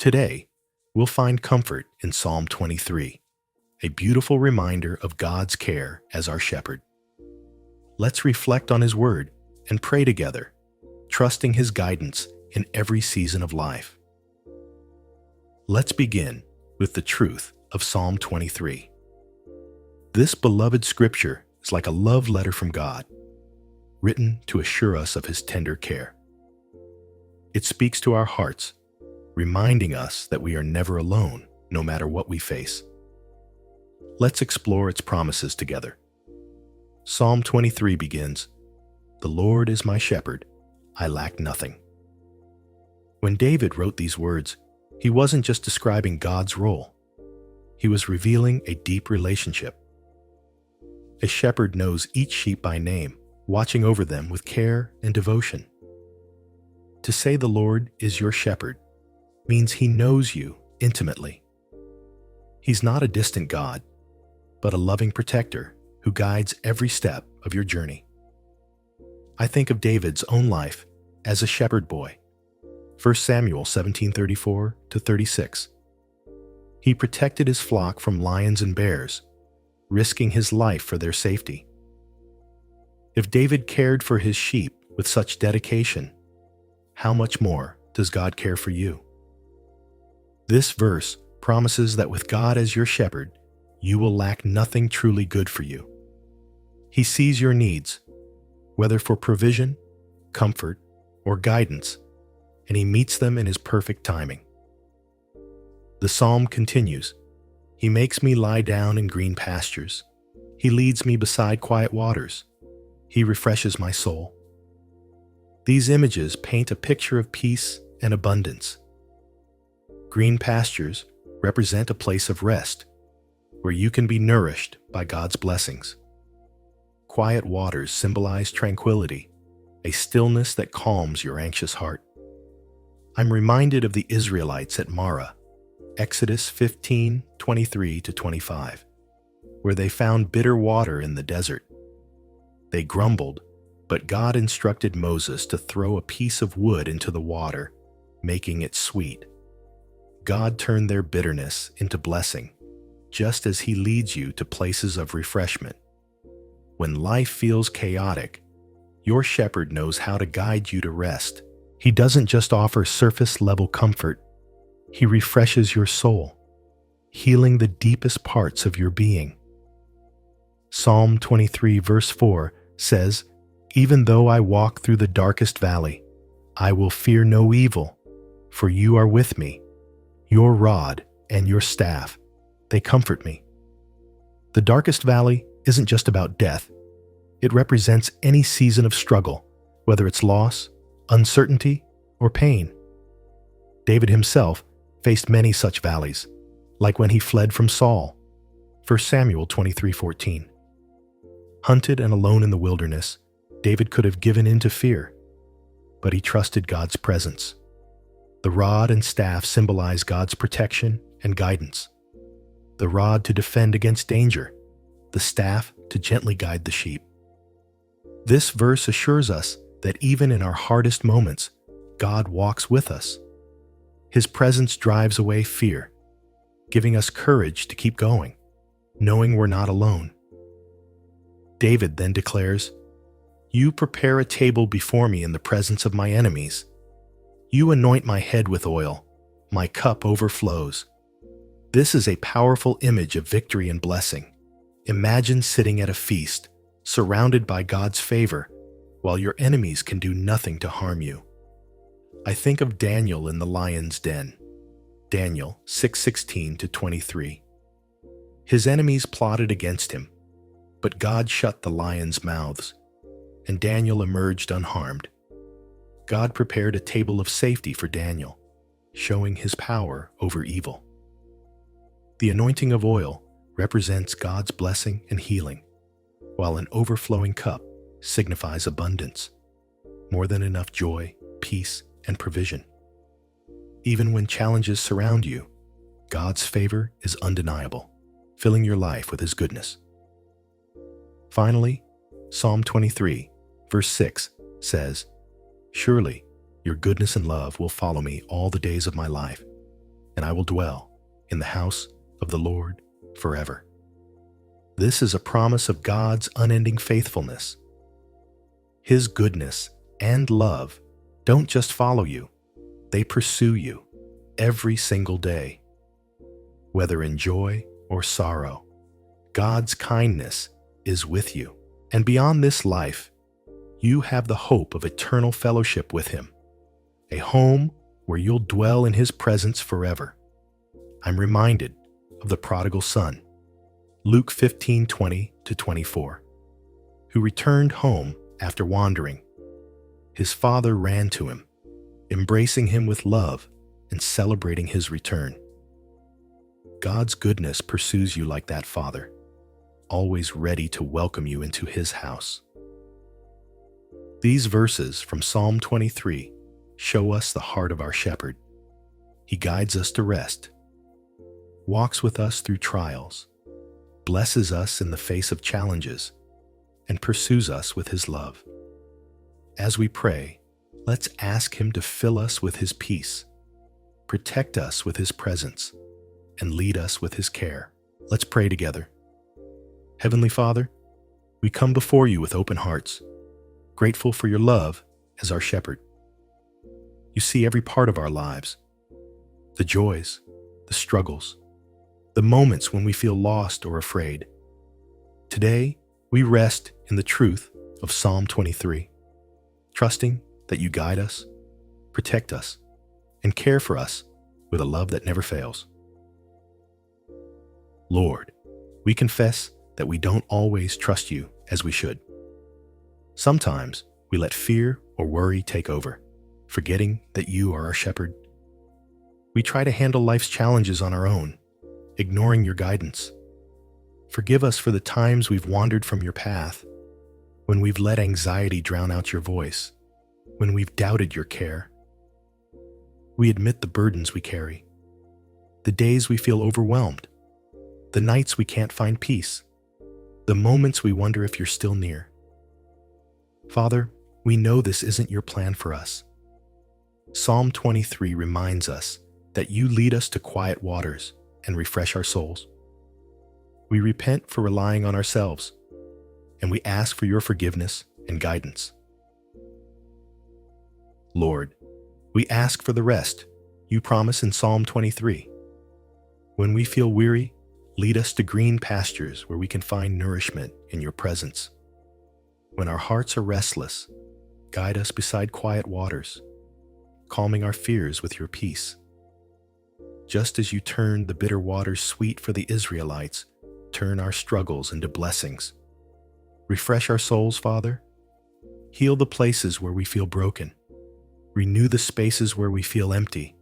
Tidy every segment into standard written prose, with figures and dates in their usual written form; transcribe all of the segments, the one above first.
Today, we'll find comfort in Psalm 23, a beautiful reminder of God's care as our shepherd. Let's reflect on His Word and pray together, trusting His guidance in every season of life. Let's begin with the truth of Psalm 23. This beloved scripture is like a love letter from God, written to assure us of His tender care. It speaks to our hearts, reminding us that we are never alone, no matter what we face. Let's explore its promises together. Psalm 23 begins, "The Lord is my shepherd, I lack nothing." When David wrote these words, he wasn't just describing God's role. He was revealing a deep relationship. A shepherd knows each sheep by name, watching over them with care and devotion. To say the Lord is your shepherd means He knows you intimately. He's not a distant God, but a loving protector who guides every step of your journey. I think of David's own life as a shepherd boy. 1 Samuel 17:34-36. He protected his flock from lions and bears, risking his life for their safety. If David cared for his sheep with such dedication, how much more does God care for you? This verse promises that with God as your shepherd, you will lack nothing truly good for you. He sees your needs, whether for provision, comfort, or guidance, and He meets them in His perfect timing. The psalm continues, "He makes me lie down in green pastures. He leads me beside quiet waters. He refreshes my soul." These images paint a picture of peace and abundance. Green pastures represent a place of rest, where you can be nourished by God's blessings. Quiet waters symbolize tranquility, a stillness that calms your anxious heart. I'm reminded of the Israelites at Marah, Exodus 15:23-25, where they found bitter water in the desert. They grumbled, but God instructed Moses to throw a piece of wood into the water, making it sweet. God turned their bitterness into blessing, just as He leads you to places of refreshment. When life feels chaotic, your shepherd knows how to guide you to rest. He doesn't just offer surface-level comfort. He refreshes your soul, healing the deepest parts of your being. Psalm 23 verse 4 says, "Even though I walk through the darkest valley, I will fear no evil, for you are with me. Your rod and your staff, they comfort me." The darkest valley isn't just about death. It represents any season of struggle, whether it's loss, uncertainty, or pain. David himself faced many such valleys, like when he fled from Saul, 1 Samuel 23:14. Hunted and alone in the wilderness, David could have given in to fear, but he trusted God's presence. The rod and staff symbolize God's protection and guidance. The rod to defend against danger, the staff to gently guide the sheep. This verse assures us that even in our hardest moments, God walks with us. His presence drives away fear, giving us courage to keep going, knowing we're not alone. David then declares, "You prepare a table before me in the presence of my enemies. You anoint my head with oil, my cup overflows." This is a powerful image of victory and blessing. Imagine sitting at a feast, surrounded by God's favor, while your enemies can do nothing to harm you. I think of Daniel in the lion's den, Daniel 6:16-23. His enemies plotted against him, but God shut the lions' mouths, and Daniel emerged unharmed. God prepared a table of safety for Daniel, showing His power over evil. The anointing of oil represents God's blessing and healing, while an overflowing cup signifies abundance, more than enough joy, peace, and provision. Even when challenges surround you, God's favor is undeniable, filling your life with His goodness. Finally, Psalm 23, verse 6 says, "Surely your goodness and love will follow me all the days of my life, and I will dwell in the house of the Lord forever. This is a promise of God's unending faithfulness. His goodness and love don't just follow you, they pursue you every single day. Whether in joy or sorrow, God's kindness is with you. And beyond this life, you have the hope of eternal fellowship with Him, a home where you'll dwell in His presence forever. I'm reminded of the prodigal son, Luke 15:20-24, who returned home after wandering. His father ran to him, embracing him with love and celebrating his return. God's goodness pursues you like that father, always ready to welcome you into His house. These verses from Psalm 23 show us the heart of our shepherd. He guides us to rest, walks with us through trials, blesses us in the face of challenges, and pursues us with His love. As we pray, let's ask Him to fill us with His peace, protect us with His presence, and lead us with His care. Let's pray together. Heavenly Father, we come before You with open hearts, grateful for Your love as our shepherd. You see every part of our lives, the joys, the struggles, the moments when we feel lost or afraid. Today, we rest in the truth of Psalm 23, trusting that You guide us, protect us, and care for us with a love that never fails. Lord, we confess that we don't always trust You as we should. Sometimes we let fear or worry take over, forgetting that You are our shepherd. We try to handle life's challenges on our own, ignoring Your guidance. Forgive us for the times we've wandered from Your path, when we've let anxiety drown out Your voice, when we've doubted Your care. We admit the burdens we carry, the days we feel overwhelmed, the nights we can't find peace, the moments we wonder if You're still near. Father, we know this isn't Your plan for us. Psalm 23 reminds us that You lead us to quiet waters and refresh our souls. We repent for relying on ourselves, and we ask for Your forgiveness and guidance. Lord, we ask for the rest You promise in Psalm 23. When we feel weary, lead us to green pastures where we can find nourishment in Your presence. When our hearts are restless, guide us beside quiet waters, calming our fears with Your peace. Just as You turned the bitter waters sweet for the Israelites, turn our struggles into blessings. Refresh our souls, Father. Heal the places where we feel broken. Renew the spaces where we feel empty,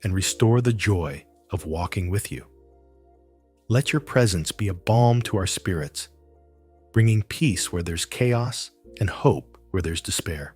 and restore the joy of walking with You. Let Your presence be a balm to our spirits, bringing peace where there's chaos and hope where there's despair.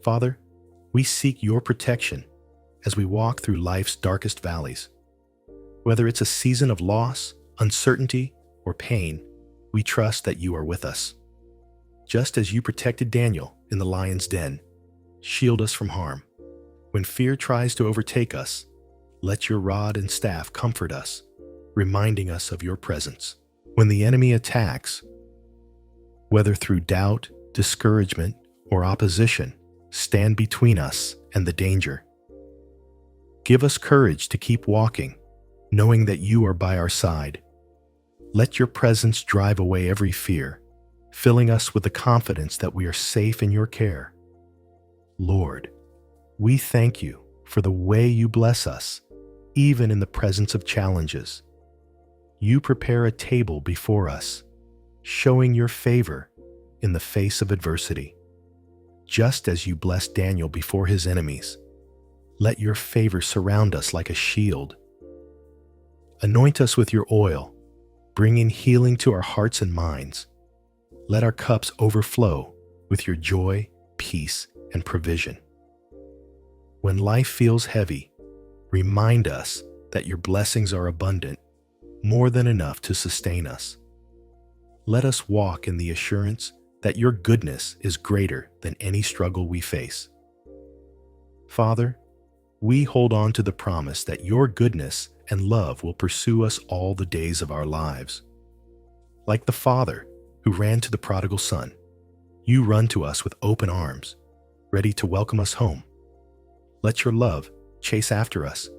Father, we seek Your protection as we walk through life's darkest valleys. Whether it's a season of loss, uncertainty, or pain, we trust that You are with us. Just as You protected Daniel in the lion's den, shield us from harm. When fear tries to overtake us, let Your rod and staff comfort us, reminding us of Your presence. When the enemy attacks, whether through doubt, discouragement, or opposition, stand between us and the danger. Give us courage to keep walking, knowing that You are by our side. Let Your presence drive away every fear, filling us with the confidence that we are safe in Your care. Lord, we thank You for the way You bless us, even in the presence of challenges. You prepare a table before us, showing Your favor in the face of adversity. Just as You blessed Daniel before his enemies, let Your favor surround us like a shield. Anoint us with Your oil, bringing healing to our hearts and minds. Let our cups overflow with Your joy, peace, and provision. When life feels heavy, remind us that Your blessings are abundant, more than enough to sustain us. Let us walk in the assurance that Your goodness is greater than any struggle we face. Father, we hold on to the promise that your goodness and love will pursue us all the days of our lives. Like the Father who ran to the prodigal son, you run to us with open arms, ready to welcome us home. Let your love chase after us,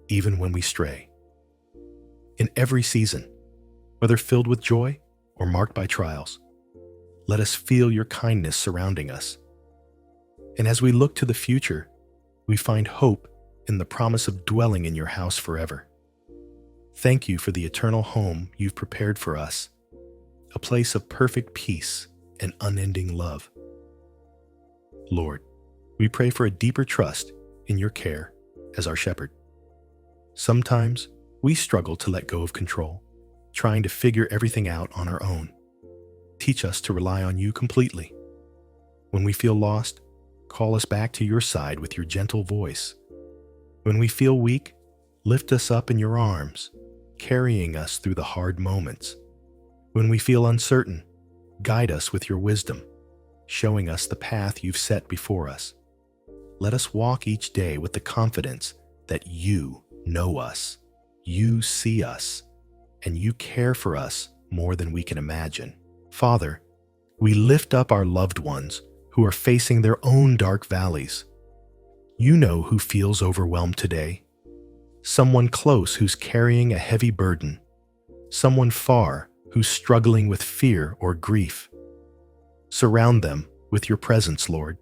even when we stray. In every season, whether filled with joy or marked by trials, let us feel your kindness surrounding us. And as we look to the future, we find hope in the promise of dwelling in your house forever. Thank you for the eternal home you've prepared for us, a place of perfect peace and unending love. Lord, we pray for a deeper trust in your care as our shepherd. Sometimes we struggle to let go of control, trying to figure everything out on our own. Teach us to rely on you completely. When we feel lost, call us back to your side with your gentle voice. When we feel weak, lift us up in your arms, carrying us through the hard moments. When we feel uncertain, guide us with your wisdom, showing us the path you've set before us. Let us walk each day with the confidence that you know us, you see us, and you care for us more than we can imagine. Father, we lift up our loved ones who are facing their own dark valleys. You know who feels overwhelmed today. Someone close who's carrying a heavy burden. Someone far who's struggling with fear or grief. Surround them with your presence, Lord.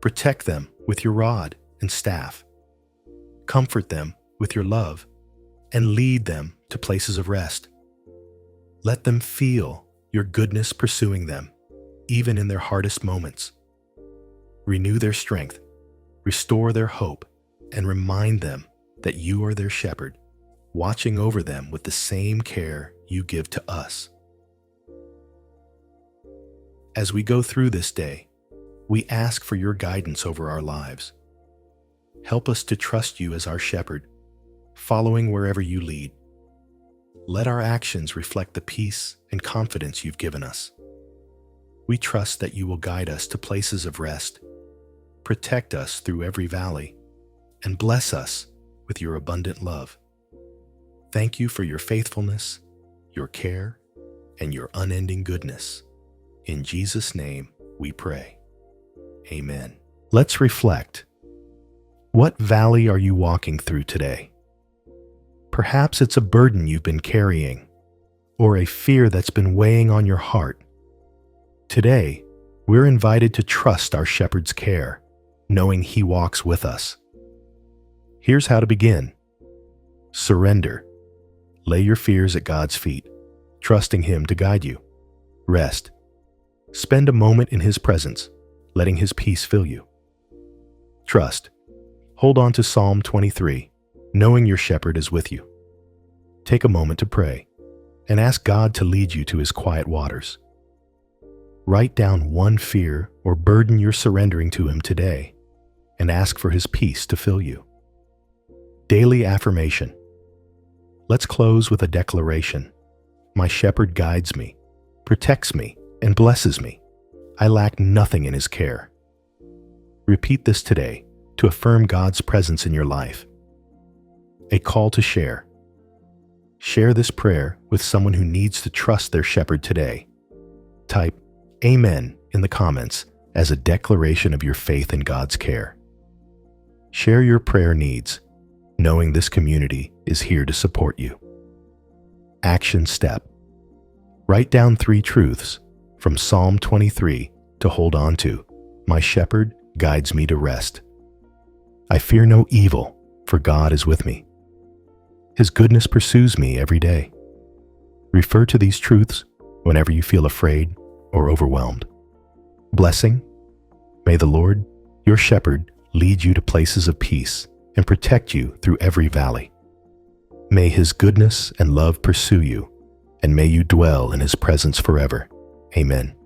Protect them with your rod and staff. Comfort them with your love and lead them to places of rest. Let them feel your goodness pursuing them, even in their hardest moments. Renew their strength, restore their hope, and remind them that you are their shepherd, watching over them with the same care you give to us. As we go through this day, we ask for your guidance over our lives. Help us to trust you as our shepherd, following wherever you lead. Let our actions reflect the peace and confidence you've given us. We trust that you will guide us to places of rest, protect us through every valley, and bless us with your abundant love. Thank you for your faithfulness, your care, and your unending goodness. In Jesus' name we pray. Amen. Let's reflect. What valley are you walking through today? Perhaps it's a burden you've been carrying, or a fear that's been weighing on your heart. Today, we're invited to trust our shepherd's care, knowing he walks with us. Here's how to begin. Surrender. Lay your fears at God's feet, trusting him to guide you. Rest. Spend a moment in his presence, letting his peace fill you. Trust. Hold on to Psalm 23, knowing your shepherd is with you. Take a moment to pray and ask God to lead you to his quiet waters. Write down one fear or burden you're surrendering to him today and ask for his peace to fill you. Daily affirmation. Let's close with a declaration. My shepherd guides me, protects me, and blesses me. I lack nothing in his care. Repeat this today to affirm God's presence in your life. A call to share. Share this prayer with someone who needs to trust their shepherd today. Type Amen in the comments as a declaration of your faith in God's care. Share your prayer needs, knowing this community is here to support you. Action step. Write down 3 truths from Psalm 23 to hold on to. My shepherd guides me to rest. I fear no evil, for God is with me. His goodness pursues me every day. Refer to these truths whenever you feel afraid or overwhelmed. Blessing. May the Lord, your shepherd, lead you to places of peace and protect you through every valley. May his goodness and love pursue you, and may you dwell in his presence forever. Amen.